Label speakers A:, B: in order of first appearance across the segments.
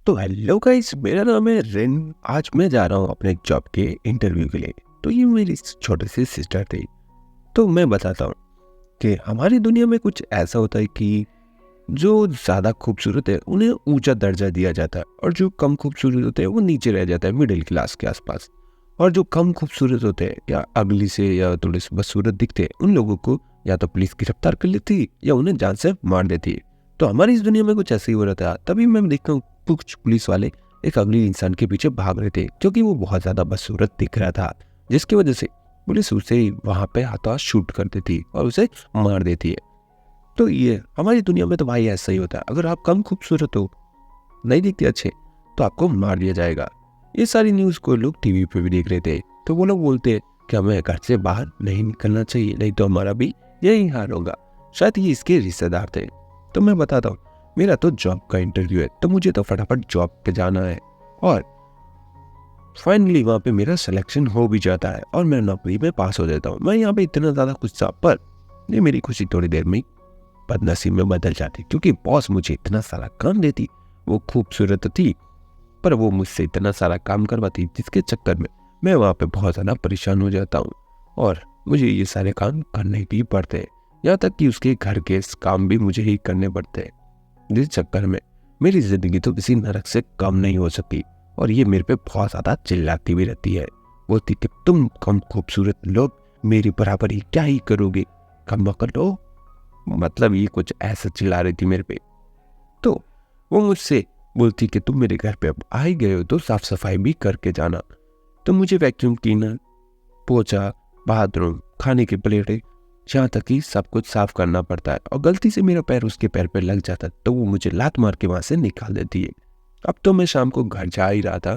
A: तो hello guys, मेरा नाम है रिन। आज मैं जा रहा हूँ अपने जॉब के इंटरव्यू के लिए। तो ये मेरी छोटी सी सिस्टर थी। तो मैं बताता हूँ कि हमारी दुनिया में कुछ ऐसा होता है कि जो ज़्यादा खूबसूरत है उन्हें ऊंचा दर्जा दिया जाता है, और जो कम खूबसूरत होते हैं वो नीचे रह जाता है, मिडिल क्लास के आसपास। और जो कम खूबसूरत होते हैं या अगली से या थोड़े से बदसूरत दिखते हैं, उन लोगों को या तो पुलिस गिरफ्तार कर लेती है या उन्हें जान से मार देती है। तो हमारी इस दुनिया में कुछ ऐसे ही हो रहा था। तभी मैं देखता हूँ कुछ पुलिस वाले एक अगली इंसान के पीछे भाग रहे थे, क्योंकि वो बहुत ज्यादा बदसूरत दिख रहा था, जिसकी वजह से पुलिस उसे वहां पे हाथों हाथ शूट कर देती और उसे मार देती है। तो ये हमारी दुनिया में तो भाई ऐसा ही होता है। अगर आप कम खूबसूरत हो, नहीं दिखते अच्छे, तो आपको मार दिया जाएगा। ये सारी न्यूज़ को लोग टीवी पे भी देख रहे थे। तो वो लोग बोलते हैं कि हमें घर से बाहर नहीं निकलना चाहिए, नहीं तो हमारा भी यही हाल होगा। शायद ये इसके रिश्तेदार थे। तो मैं बताता हूँ, मेरा तो जॉब का इंटरव्यू है, तो मुझे तो फटाफट जॉब पे जाना है। और फाइनली वहाँ पे मेरा सिलेक्शन हो भी जाता है और मैं नौकरी में पास हो जाता हूँ। मैं यहाँ पे इतना ज़्यादा खुश था, पर ये मेरी खुशी थोड़ी देर में बदनसीब में बदल जाती, क्योंकि बॉस मुझे इतना सारा काम देती। वो खूबसूरत थी, पर वो मुझसे इतना सारा काम करवाती, जिसके चक्कर में मैं वहाँ पे बहुत ज़्यादा परेशान हो जाता हूँ और मुझे ये सारे काम करने भी पड़ते हैं। यहाँ तक कि उसके घर के काम भी मुझे ही करने पड़ते हैं, जिस चक्कर में मेरी जिंदगी तो किसी नरक से कम नहीं हो सकती। और ये मेरे पे बहुत ज़्यादा चिल्लाती भी रहती है। बोलती कि तुम कम खूबसूरत लोग मेरी बराबरी क्या ही करोगे, कम कर लो। मतलब ये कुछ ऐसा चिल्ला रही थी मेरे पे। तो वो मुझसे बोलती कि तुम मेरे घर पे अब आ ही गए हो तो साफ सफाई भी करके जाना। तो मुझे वैक्यूम क्लीनर, पोछा, बाथरूम, खाने की प्लेटें, यहाँ तक कि सब कुछ साफ करना पड़ता है। और गलती से मेरा पैर उसके पैर पे लग जाता तो वो मुझे लात मार के वहां से निकाल देती है। अब तो मैं शाम को घर जा ही रहा था,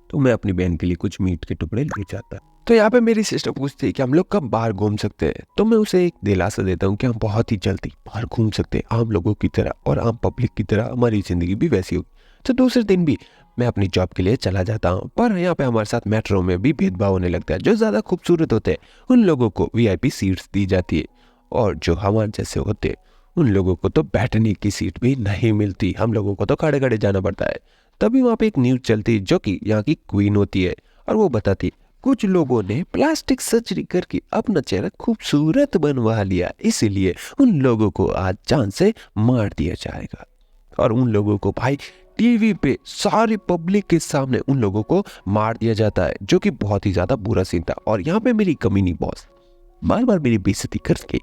A: तो मैं अपनी बहन के लिए कुछ मीट के टुकड़े ले जाता। तो यहाँ पे मेरी सिस्टर पूछती है कि हम लोग कब बाहर घूम सकते हैं। तो मैं उसे एक दिलासा देता हूँ कि हम बहुत ही जल्दी बाहर घूम सकते हैं, आम लोगों की तरह और आम पब्लिक की तरह हमारी जिंदगी भी वैसी होगी। तो दूसरे दिन भी मैं अपनी जॉब के लिए चला जाता हूँ, पर यहाँ पे हमारे साथ मेट्रो में भी भेदभाव होने लगता है। जो ज़्यादा खूबसूरत होते हैं उन लोगों को वीआईपी सीट्स दी जाती है, और जो हमारे जैसे होते हैं उन लोगों को तो बैठने की सीट भी नहीं मिलती। हम लोगों को तो खड़े खड़े जाना पड़ता है। तभी वहाँ पे एक न्यूज़ चलती है, जो कि यहाँ की क्वीन होती है, और वो बताती है कुछ लोगों ने प्लास्टिक सर्जरी करके अपना चेहरा खूबसूरत बनवा लिया, इसीलिए उन लोगों को आज जान से मार दिया जाएगा। और उन लोगों को भाई टीवी पे सारी पब्लिक के सामने उन लोगों को मार दिया जाता है, जो कि बहुत ही ज्यादा बुरा सीन था। और यहाँ पे मेरी कमीनी बॉस बार बार मेरी बेइज्जती करके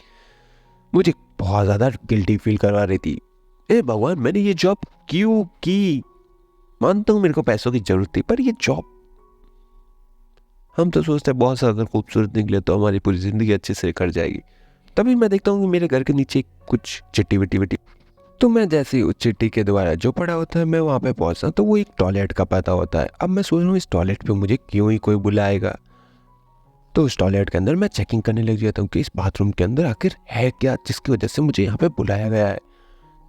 A: मुझे बहुत ज्यादा गिल्टी फील करवा रही थी। ए भगवान, मैंने ये जॉब क्यों की? मानता हूँ मेरे को पैसों की जरूरत थी, पर ये जॉब, हम तो सोचते हैं बहुत अगर खूबसूरत निकले तो हमारी पूरी जिंदगी अच्छे से कट जाएगी। तभी मैं देखता हूँ कि मेरे घर के नीचे कुछ चिट्ठी विट्टी विट्टी। तो मैं जैसे ही उस चिट्ठी के द्वारा जो पड़ा होता है मैं वहाँ पे पहुँचता, तो वो एक टॉयलेट का पता होता है। अब मैं सोच रहा हूँ इस टॉयलेट पे मुझे क्यों ही कोई बुलाएगा। तो उस टॉयलेट के अंदर मैं चेकिंग करने लग जाता हूँ कि इस बाथरूम के अंदर आखिर है क्या, जिसकी वजह से मुझे यहाँ पे बुलाया गया है।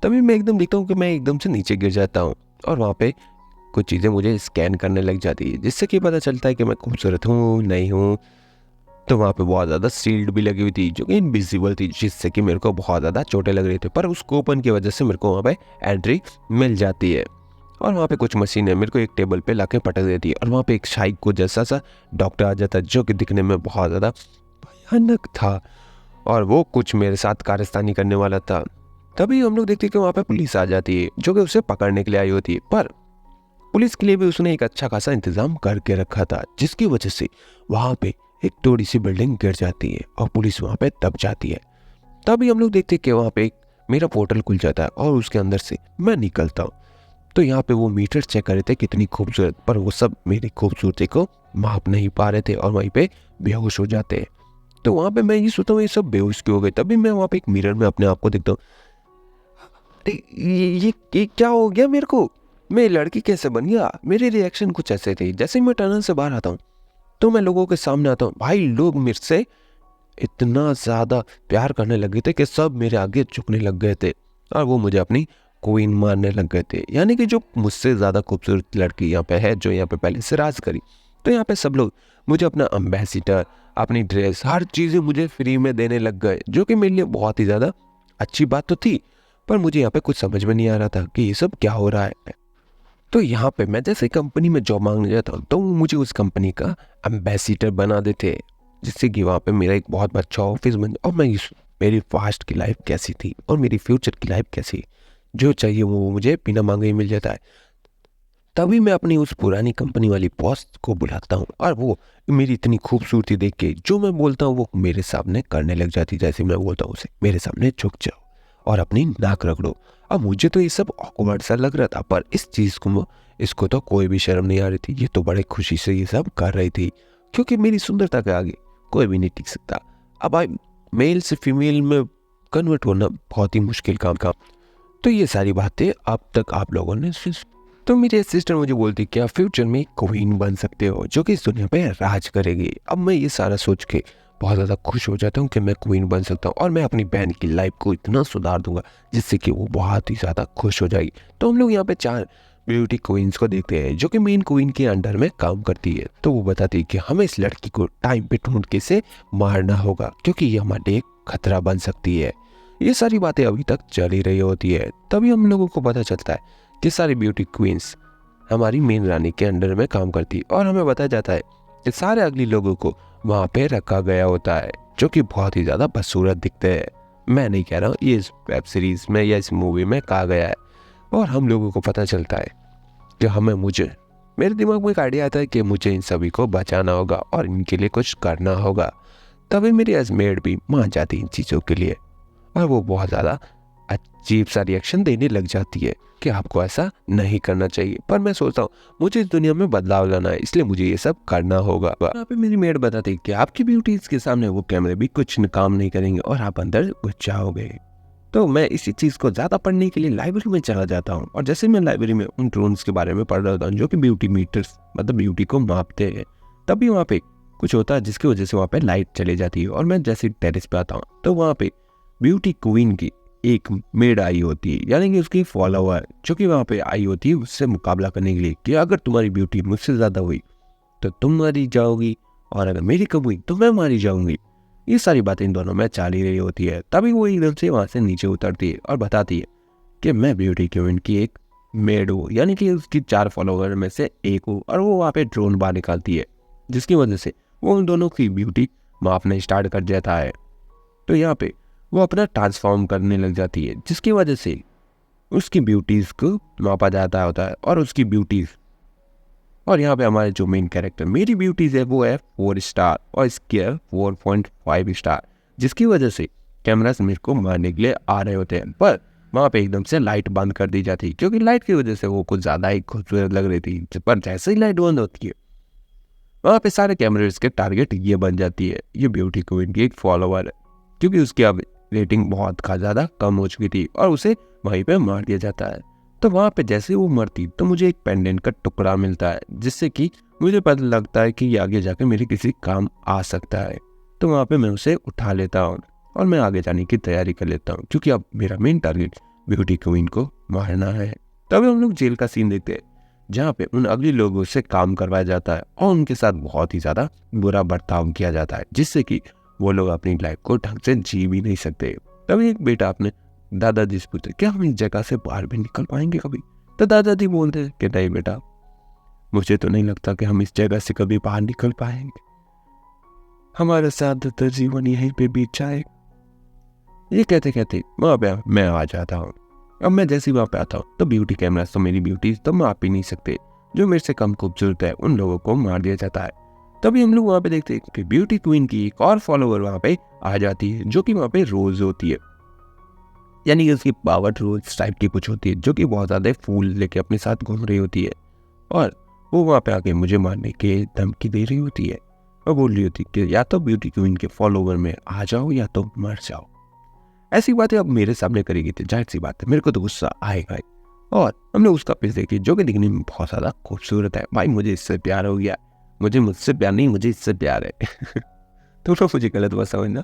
A: तभी मैं एकदम देखता हूँ कि मैं एकदम से नीचे गिर जाता हूँ, और वहाँ पे कुछ चीज़ें मुझे स्कैन करने लग जाती है, जिससे कि पता चलता है कि मैं खूबसूरत हूँ नहीं हूँ। तो वहाँ पे बहुत ज़्यादा शील्ड भी लगी हुई थी, जो कि इनविजिबल थी, जिससे कि मेरे को बहुत ज़्यादा चोटें लग रही थी। पर उस कूपन की वजह से मेरे को वहाँ पे एंट्री मिल जाती है। और वहाँ पे कुछ मशीनें मेरे को एक टेबल पे लाके पटक देती है, और वहाँ पे एक शाइक को जैसा सा डॉक्टर आ जाता है, जो कि दिखने में बहुत ज़्यादा भयानक था, और वो कुछ मेरे साथ कारस्तानी करने वाला था। तभी हम लोग देखते हैं कि वहाँ पे पुलिस आ जाती है, जो कि उसे पकड़ने के लिए आई होती है। पर पुलिस के लिए भी उसने एक अच्छा खासा इंतजाम करके रखा था, जिसकी वजह से वहां पे एक थोड़ी सी बिल्डिंग गिर जाती है और पुलिस वहां पे दब जाती है। तभी हम लोग देखते हैं कि वहां पे मेरा पोर्टल खुल जाता है और उसके अंदर से मैं निकलता हूँ। तो यहाँ पे वो मीटर चेक कर रहे थे कितनी खूबसूरत, पर वो सब मेरी खूबसूरती को माप नहीं पा रहे थे और वहीं पे बेहोश हो जाते हैं। तो वहां पे मैं ये सोचता हूँ ये सब बेहोश क्यों हो गए। तभी मैं वहां पे एक मिरर में अपने आप को देखता हूँ, अरे ये क्या हो गया मेरे को, मैं लड़की कैसे बन गया। मेरे रिएक्शन कुछ ऐसे थे। जैसे ही मैं टनल से बाहर आता हूँ तो मैं लोगों के सामने आता हूँ। भाई लोग मेरे से इतना ज्यादा प्यार करने लगे थे कि सब मेरे आगे झुकने लग गए थे, और वो मुझे अपनी क्वीन मानने लग गए थे। यानी कि जो मुझसे ज्यादा खूबसूरत लड़की यहाँ पे है, जो यहाँ पे पहले से राज करी, तो यहाँ पे सब लोग मुझे अपना एम्बेसिडर, अपनी ड्रेस, हर चीजें मुझे फ्री में देने लग गए, जो कि मेरे लिए बहुत ही ज्यादा अच्छी बात तो थी। पर मुझे यहाँ पे कुछ समझ में नहीं आ रहा था कि ये सब क्या हो रहा है। तो यहाँ पे मैं जैसे कंपनी में जॉब मांगने जाता हूँ तो वो मुझे उस कंपनी का एम्बेसडर बना देते, जिससे कि वहाँ पे मेरा एक बहुत अच्छा ऑफिस बन और मेरी पास्ट की लाइफ कैसी थी और मेरी फ्यूचर की लाइफ कैसी, जो चाहिए वो मुझे बिना मांगे ही मिल जाता है। तभी मैं अपनी उस पुरानी कंपनी वाली बॉस को बुलाता हूँ और वो मेरी इतनी खूबसूरती देख के जो मैं बोलता हूँ वो मेरे सामने करने लग जाती। जैसे मैं बोलता हूँ उसे मेरे सामने झुक जाओ और अपनी नाक रगड़ो। अब मुझे तो ये सब ऑकवर्ड सा लग रहा था, पर इस चीज़ को इसको तो कोई भी शर्म नहीं आ रही थी। ये तो बड़े खुशी से ये सब कर रही थी, क्योंकि मेरी सुंदरता के आगे कोई भी नहीं टिक सकता। अब भाई मेल से फीमेल में कन्वर्ट होना बहुत ही मुश्किल काम। तो ये सारी बातें अब तक आप लोगों ने तो मेरी सिस्टर मुझे बोलती कि आप फ्यूचर में क्वीन बन सकते हो जो कि इस दुनिया पे राज करेगी। अब मैं ये सारा सोच के बहुत ज़्यादा खुश हो जाता हूँ कि मैं क्वीन बन सकता हूँ और मैं अपनी बहन की लाइफ को इतना सुधार दूंगा जिससे कि वो बहुत ही ज़्यादा खुश हो जाएगी। तो हम लोग यहाँ पे 4 ब्यूटी क्वींस को देखते हैं जो कि मेन क्वीन के अंडर में काम करती है। तो वो बताती है कि हमें इस लड़की को टाइम पे ढूंढ के से मारना होगा क्योंकि ये हमारे एक खतरा बन सकती है। ये सारी बातें अभी तक चल ही रही होती है। तभी हम लोगों को पता चलता है कि सारी ब्यूटी क्वींस हमारी मेन रानी के अंडर में काम करती और हमें बताया जाता है कि सारे अगली लोगों को वहाँ पे रखा गया होता है जो कि बहुत ही ज़्यादा बदसूरत दिखते हैं। मैं नहीं कह रहा हूँ, ये इस वेब सीरीज में या इस मूवी में कहा गया है। और हम लोगों को पता चलता है कि मेरे दिमाग में एक आइडिया आता है कि मुझे इन सभी को बचाना होगा और इनके लिए कुछ करना होगा। तभी मेरी अजमेर भी मान जाती इन चीज़ों के लिए और वो बहुत ज़्यादा अजीब सा रिएक्शन देने लग जाती है कि आपको ऐसा नहीं करना चाहिए। पर मैं सोचता हूँ मुझे इस दुनिया में बदलाव लाना है, इसलिए मुझे ये सब करना होगा। यहाँ पे मेरी मेड बताती है कि आपकी ब्यूटीज के सामने वो कैमरे भी कुछ काम नहीं करेंगे और आप अंदर घुस जाओगे। तो मैं इसी चीज़ को ज़्यादा पढ़ने के लिए लाइब्रेरी में चला जाता हूँ और जैसे मैं लाइब्रेरी में उन ड्रोन्स के बारे में पढ़ रहा था जो कि ब्यूटी मीटर्स मतलब ब्यूटी को मापते हैं, तभी वहाँ पे कुछ होता है जिसकी वजह से वहाँ पे लाइट चली जाती है और मैं जैसे टेरेस पे आता हूँ तो वहाँ पे ब्यूटी क्वीन की एक मेड आई होती है, यानी कि उसकी फॉलोअर जो कि वहाँ पे आई होती है उससे मुकाबला करने के लिए कि अगर तुम्हारी ब्यूटी मुझसे ज़्यादा हुई तो तुम मारी जाओगी और अगर मेरी कम हुई तो मैं मारी जाऊंगी। ये सारी बातें इन दोनों में चल ही रही होती है। तभी वो एकदम से वहाँ से नीचे उतरती है और बताती है कि मैं ब्यूटी क्वीन की एक मेड हूँ, यानी कि उसकी 4 फॉलोअर में से एक हूँ। और वो वहाँ पे ड्रोन बाहर निकालती है जिसकी वजह से वो उन दोनों की ब्यूटी मापना स्टार्ट कर देता है। तो यहाँ पे वो अपना ट्रांसफॉर्म करने लग जाती है जिसकी वजह से उसकी ब्यूटीज़ को मापा जाता होता है और उसकी ब्यूटीज़। और यहाँ पे हमारे जो मेन कैरेक्टर मेरी ब्यूटीज़ है वो है 4 स्टार और इसकी है 4.5 स्टार, जिसकी वजह से कैमरास मेरे को मारने के लिए आ रहे होते हैं। पर वहाँ पे एकदम से लाइट बंद कर दी जाती है क्योंकि लाइट की वजह से वो कुछ ज़्यादा ही खूबसूरत लग रही थी। पर जैसे ही लाइट बंद होती है वहाँ पे सारे कैमरेज के टारगेट ये बन जाती है ये ब्यूटी क्वीन की एक फॉलोअर है, क्योंकि उसकी अब रेटिंग बहुत ज़्यादा कम हो चुकी थी और उसे वहीं पे मार दिया जाता है। तो वहाँ पे जैसे वो मरती तो मुझे एक पेंडेंट का टुकड़ा मिलता है जिससे कि मुझे पता लगता है कि ये आगे जाके मेरे किसी काम आ सकता है। तो वहाँ पे मैं उसे उठा लेता हूँ और मैं आगे जाने की तैयारी कर लेता हूँ क्योंकि अब मेरा मेन टारगेट ब्यूटी क्वीन को मारना है। तभी हम लोग जेल का सीन देखते हैं जहाँ पे उन अगले लोगों से काम करवाया जाता है और उनके साथ बहुत ही ज़्यादा बुरा बर्ताव किया जाता है जिससे कि वो लोग अपनी लाइफ को ढंग से जी भी नहीं सकते। तभी एक बेटा अपने दादाजी से पूछते क्या हम इस जगह से बाहर भी निकल पाएंगे कभी। तो दादाजी बोलते हैं कि नहीं बेटा, मुझे तो नहीं लगता कि हम इस जगह से कभी बाहर निकल पाएंगे, हमारा ज्यादातर जीवन यहीं पे बीत जाए। ये कहते कहते वहाँ पे मैं आ जाता हूँ। अब मैं जैसे ही वहाँ पे आता हूँ तो ब्यूटी कैमरा तो मेरी ब्यूटी तो माप ही नहीं सकते, जो मेरे से कम खूबसूरत है उन लोगों को मार दिया जाता है। तभी हम लोग वहाँ पे देखते हैं कि ब्यूटी क्वीन की एक और फॉलोअर वहाँ पे आ जाती है जो कि वहाँ पे रोज होती है, यानी कि उसकी पावर रोज टाइप की कुछ होती है जो कि बहुत ज़्यादा फूल लेके अपने साथ घूम रही होती है और वो वहाँ पे आके मुझे मारने की धमकी दे रही होती है और बोल रही होती है कि या तो ब्यूटी क्वीन के फॉलोअर में आ जाओ या तो मर जाओ। ऐसी बातें अब मेरे सामने करेगी तो जाहिर सी बात है मेरे को तो गुस्सा आएगा ही। और हमने उसका पेज देखी जो कि दिखने में बहुत ज़्यादा खूबसूरत है। भाई मुझे इससे प्यार हो गया, मुझसे प्यार नहीं, मुझे इससे प्यार है। तो मुझे गलत बात समझना,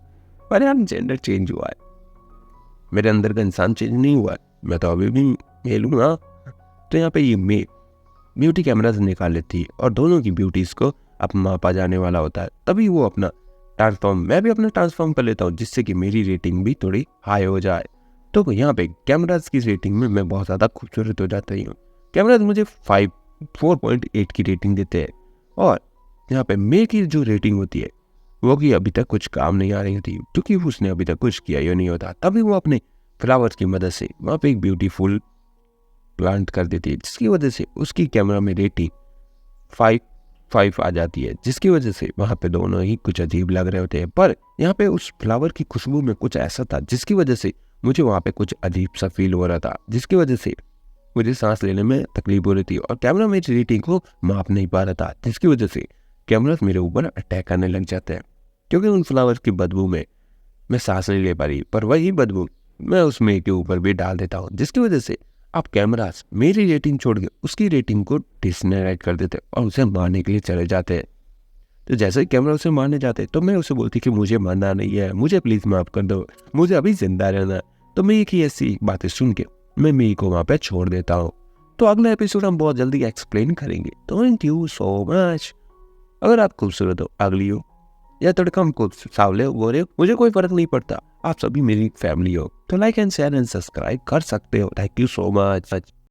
A: पर यार जेंडर चेंज हुआ है, मेरे अंदर का इंसान चेंज नहीं हुआ है, मैं तो अभी भी मेल हूँ ना। तो यहाँ पे ये मेल ब्यूटी कैमराज निकाल लेती है और दोनों की ब्यूटीज को अब मापा जाने वाला होता है। तभी वो अपना मैं भी अपना ट्रांसफॉर्म कर लेता हूँ जिससे कि मेरी रेटिंग भी थोड़ी हाई हो जाए। तो यहाँ पे कैमराज की रेटिंग में मैं बहुत ज़्यादा खूबसूरत हो जाता हूँ कैमराज मुझे 4.8 की रेटिंग देते हैं, और यहाँ पे मे की जो रेटिंग होती है वो कि अभी तक कुछ काम नहीं आ रही थी, क्योंकि उसने अभी तक कुछ किया ही नहीं होता। तभी वो अपने फ्लावर्स की मदद से वहाँ पे एक ब्यूटीफुल प्लांट कर देती है, जिसकी वजह से उसकी कैमरा में रेटिंग 5 आ जाती है, जिसकी वजह से वहाँ पे दोनों ही कुछ अजीब लग रहे होते हैं। पर यहाँ पे उस फ्लावर की खुशबू में कुछ ऐसा था जिसकी वजह से मुझे वहाँ पे कुछ अजीब सा फील हो रहा था, जिसकी वजह से मुझे सांस लेने में तकलीफ हो रही थी, और कैमरा मेरी रेटिंग को माप नहीं पा रहा था, जिसकी वजह से कैमरास मेरे ऊपर अटैक करने लग जाते हैं, क्योंकि उन फ्लावर्स की बदबू में मैं सांस नहीं ले पा रही। पर वही बदबू मैं उस मेघ के ऊपर भी डाल देता हूँ, जिसकी वजह से अब कैमरास मेरी रेटिंग छोड़ के उसकी रेटिंग को डिसनेराइट कर देते और उसे मारने के लिए चले जाते हैं। तो जैसे ही कैमरा उसे मारने जाते तो मैं उसे बोलती कि मुझे मरना नहीं है, मुझे प्लीज़ माफ़ कर दो, मुझे अभी जिंदा रहना है। तो मैं एक ही ऐसी बातें सुन के मैं मी को वहाँ पे छोड़ देता हूँ। तो अगला एपिसोड हम बहुत जल्दी एक्सप्लेन करेंगे। Thank you so much. अगर आप खूबसूरत हो, अगली हो या थोड़े कम सावले हो, गोरे हो, मुझे कोई फर्क नहीं पड़ता, आप सभी मेरी फैमिली हो। तो like and share and subscribe कर सकते हो। Thank you so much.